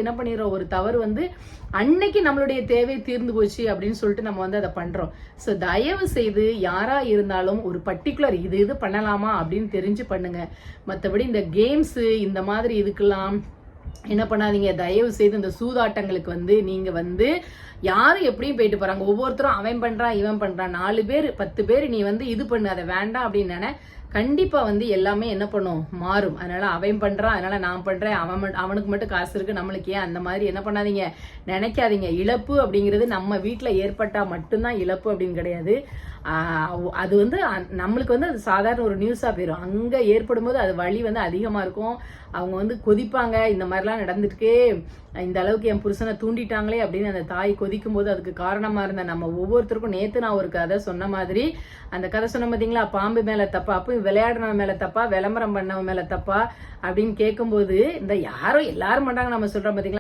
என்ன பண்ணிடுறோம், ஒரு தவறு வந்து அன்னைக்கு நம்மளுடைய தேவை தீர்ந்து போச்சு அப்படின்னு சொல்லிட்டு நம்ம வந்து அதை பண்றோம். ஸோ தயவு செய்து யாரா இருந்தாலும் ஒரு பர்டிகுலர் இது பண்ணலாமா அப்படின்னு தெரிஞ்சு பண்ணுங்க. மற்றபடி இந்த கேம்ஸ் இந்த மாதிரி இதுக்கெல்லாம் என்ன பண்ணாதீங்க. தயவு செய்து இந்த சூதாட்டங்களுக்கு வந்து நீங்க வந்து யாரும் எப்படியும் போயிட்டு போறாங்க. ஒவ்வொருத்தரும் அவன் பண்றான் இவன் பண்றான், 4 பேர் 10 பேர் நீ வந்து இது பண்ணு, அதை வேண்டாம் அப்படின்னு கண்டிப்பா வந்து எல்லாமே என்ன பண்ணும், மாறும். அதனால அவன் பண்றான் அதனால நான் பண்றேன், அவனுக்கு மட்டும் காசு இருக்கு நம்மளுக்கு ஏன், அந்த மாதிரி என்ன பண்ணாதீங்க, நினைக்காதீங்க. இழப்பு அப்படிங்கிறது நம்ம வீட்டுல ஏற்பட்டா மட்டும்தான் இழப்பு அப்படின்னு கிடையாது. அது வந்து நம்மளுக்கு வந்து அது சாதாரண ஒரு நியூஸா போயிடும். அங்க ஏற்படும் போது அது வலி வந்து அதிகமா இருக்கும். அவங்க வந்து கொதிப்பாங்க, இந்த மாதிரிலாம் நடந்துட்டுக்கே இந்த அளவுக்கு என் புருஷனை தூண்டிட்டாங்களே அப்படின்னு அந்த தாய் கொதிக்கும் போது அதுக்கு காரணமா இருந்த நம்ம ஒவ்வொருத்தருக்கும். நேத்து நான் ஒரு கதை சொன்ன மாதிரி, அந்த கதை சொன்ன பார்த்தீங்களா, பாம்பு மேல தப்பா, அப்போ விளையாடுனவன் மேல தப்பா, விளம்பரம் பண்ணவன் மேல தப்பா அப்படின்னு கேட்கும்போது, இந்த யாரும் எல்லாரும் பண்றாங்க நம்ம சொல்றோம் பார்த்தீங்களா.